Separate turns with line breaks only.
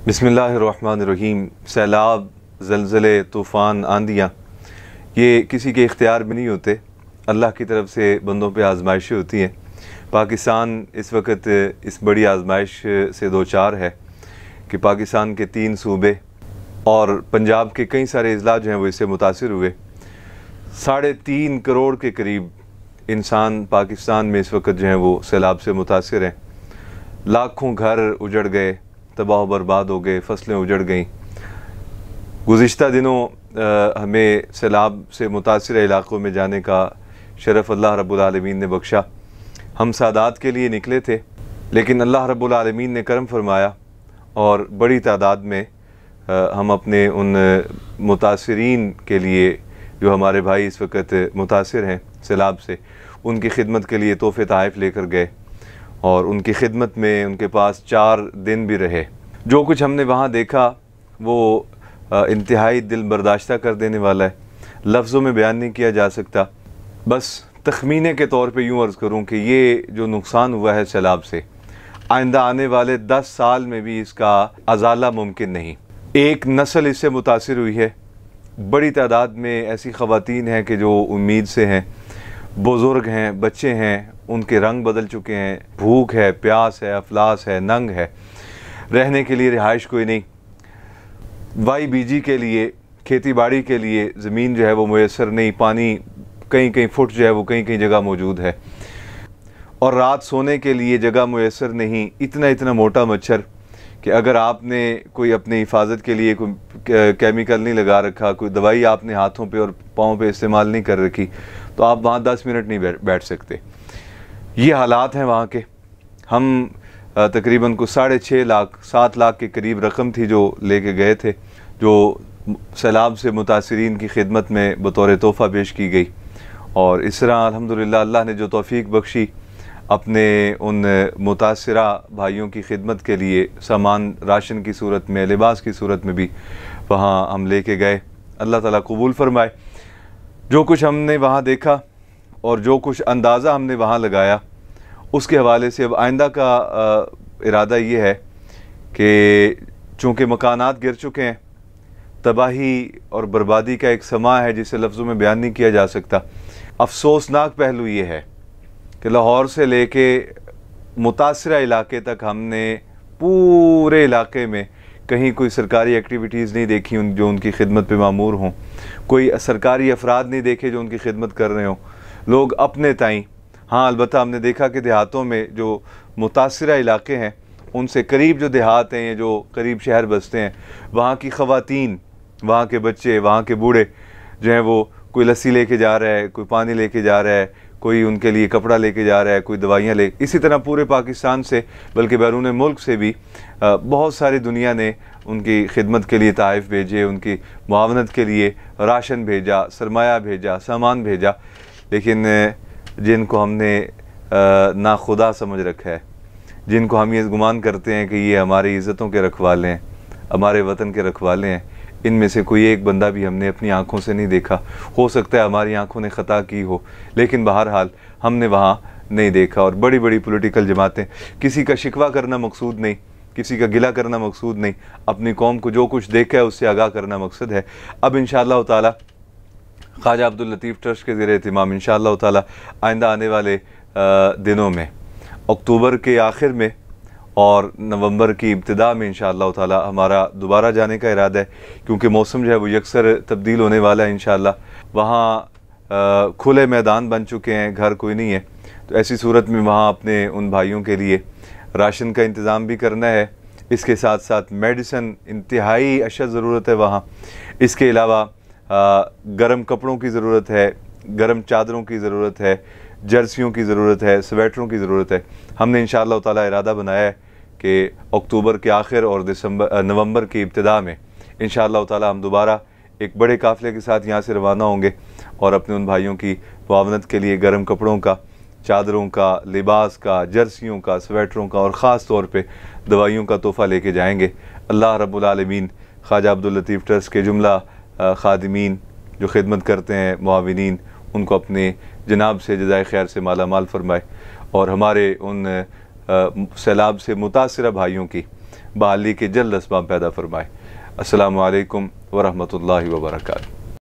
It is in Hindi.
बिस्मिल्लाहिर्रहमानिर्रहीम। सैलाब, ज़लज़ले, तूफ़ान, आंधियाँ ये किसी के इख्तियार में नहीं होते, अल्लाह की तरफ से बंदों पे आजमाइशें होती हैं। पाकिस्तान इस वक्त इस बड़ी आजमाइश से दो चार है कि पाकिस्तान के 3 सूबे और पंजाब के कई सारे अजला जो हैं वो इससे मुतासिर हुए। 3.5 करोड़ के करीब इंसान पाकिस्तान में इस वक्त जो हैं वो सैलाब से मुतासिर हैं। लाखों घर उजड़ गए, तबाह बर्बाद हो गए, फसलें उजड़ गईं। गुज़िश्ता दिनों हमें सैलाब से मुतासिर इलाक़ों में जाने का शरफ़ अल्लाह रब्बुल आलमीन ने बख्शा। हम सादात के लिए निकले थे, लेकिन अल्लाह रब्बुल आलमीन ने करम फरमाया और बड़ी तादाद में हम अपने उन मुतासिरीन के लिए जो हमारे भाई इस वक्त मुतासिर हैं सैलाब से, उनकी खिदमत के लिए तोहफ़े तोहफ़े लेकर गए और उनकी खिदमत में उनके पास 4 दिन भी रहे। जो कुछ हमने वहाँ देखा वो इंतहाई दिल बर्दाश्ता कर देने वाला है, लफ्ज़ों में बयान नहीं किया जा सकता। बस तखमीने के तौर पे यूँ अर्ज़ करूँ कि ये जो नुकसान हुआ है सैलाब से, आइंदा आने वाले 10 साल में भी इसका अज़ाला मुमकिन नहीं। एक नस्ल इससे मुतासिर हुई है। बड़ी तादाद में ऐसी ख़वातीन हैं कि जो उम्मीद से हैं, बुज़ुर्ग हैं, बच्चे हैं, उनके रंग बदल चुके हैं। भूख है, प्यास है, अफलास है, नंग है, रहने के लिए रिहाइश कोई नहीं। वाई बीजी के लिए, खेती बाड़ी के लिए ज़मीन जो है वो मुयसर नहीं। पानी कहीं कहीं फुट जो है वो कहीं कहीं जगह मौजूद है और रात सोने के लिए जगह मुयसर नहीं। इतना मोटा मच्छर कि अगर आपने कोई अपनी हिफाजत के लिए कोई केमिकल नहीं लगा रखा, कोई दवाई आपने हाथों पे और पाँव पे इस्तेमाल नहीं कर रखी, तो आप वहाँ 10 मिनट नहीं बैठ सकते। ये हालात हैं वहाँ के। हम तकरीबन को 6.5 लाख 7 लाख के करीब रकम थी जो लेके गए थे, जो सैलाब से मुतासिरीन की खिदमत में बतौर तोहफ़ा पेश की गई। और इस तरह अल्हम्दुलिल्लाह अल्लाह ने जो तौफ़ीक बख्शी, अपने उन मुतासिरा भाइयों की खिदमत के लिए सामान राशन की सूरत में, लिबास की सूरत में भी वहाँ हम लेके गए। अल्लाह ताला कबूल फरमाए। जो कुछ हमने वहाँ देखा और जो कुछ अंदाज़ा हमने वहाँ लगाया, उसके हवाले से अब आइंदा का इरादा ये है कि चूँकि मकानात गिर चुके हैं, तबाही और बर्बादी का एक समा है जिसे लफ्ज़ों में बयान नहीं किया जा सकता। अफसोसनाक पहलू ये है कि लाहौर से लेके मुतासिरा इलाके तक हमने पूरे इलाके में कहीं कोई सरकारी एक्टिविटीज़ नहीं देखी जो उनकी खिदमत पे मामूर हों। कोई सरकारी अफराद नहीं देखे जो उनकी खिदमत कर रहे हों। लोग अपने ताईं। हाँ, अलबत्ता हमने देखा कि देहातों में जो मुतासिरा इलाके हैं उनसे करीब जो देहात हैं या जो करीब शहर बसते हैं, वहाँ की ख़वातीन, वहाँ के बच्चे, वहाँ के बूढ़े जो हैं वो कोई लस्सी लेके जा रहा है, कोई पानी लेके जा रहा है, कोई उनके लिए कपड़ा लेके जा रहा है, कोई दवाइयाँ ले। इसी तरह पूरे पाकिस्तान से बल्कि बैरून मुल्क से भी बहुत सारी दुनिया ने उनकी खिदमत के लिए तोहफ़े भेजे, उनकी मुआवनत के लिए राशन भेजा, सरमाया भेजा, सामान भेजा। लेकिन जिनको हमने ना खुदा समझ रखा है, जिनको हम ये गुमान करते हैं कि ये हमारी इज़्ज़तों के रखवाले हैं, हमारे वतन के रखवाले हैं, इनमें से कोई एक बंदा भी हमने अपनी आँखों से नहीं देखा। हो सकता है हमारी आँखों ने ख़ता की हो, लेकिन बहरहाल हमने वहाँ नहीं देखा। और बड़ी बड़ी पॉलिटिकल जमातें, किसी का शिकवा करना मकसूद नहीं, किसी का गिला करना मकसूद नहीं, अपनी कौम को जो कुछ देखा है उससे आगाह करना मकसद है। अब इंशाअल्लाह ताला ख्वाजा अब्दुल लतीफ़ ट्रस्ट के ज़रिए इत्तिमाम इंशाअल्लाह ताला आइंदा आने वाले दिनों में, अक्टूबर के आखिर में और नवंबर की इब्तिदा में इंशाअल्लाह ताला हमारा दोबारा जाने का इरादा है, क्योंकि मौसम जो है वो यकसर तब्दील होने वाला है इंशाअल्लाह। वहाँ खुले मैदान बन चुके हैं, घर कोई नहीं है, तो ऐसी सूरत में वहाँ अपने उन भाइयों के लिए राशन का इंतज़ाम भी करना है। इसके साथ साथ मेडिसन इंतहाई अशद ज़रूरत है वहाँ। इसके अलावा गर्म कपड़ों की ज़रूरत है, गर्म चादरों की ज़रूरत है, जर्सियों की ज़रूरत है, स्वेटरों की ज़रूरत है। हमने इंशाअल्लाह ताला इरादा बनाया है कि अक्टूबर के आखिर और नवंबर की इब्तिदा में इंशाअल्लाह ताला हम दोबारा एक बड़े काफ़िले के साथ यहाँ से रवाना होंगे और अपने उन भाइयों की मुआवनत के लिए गर्म कपड़ों का, चादरों का, लिबास का, जर्सियों का, स्वेटरों का और ख़ास तौर पे दवाइयों का तोहफ़ा लेके जाएंगे। अल्लाह रब्बुल आलमीन ख्वाजा अब्दुल लतीफ़ ट्रस्ट के जुमला खादिमीन जो खिदमत करते हैं, मुआविनीन, उनको अपने जनाब से जज़ाए खैर से माला माल फरमाए और हमारे उन सैलाब से मुतासिरा भाइयों की बहाली के जल्द असबाब पैदा फरमाए। अस्सलामु अलैकुम व रहमतुल्लाहि व बरकातहू।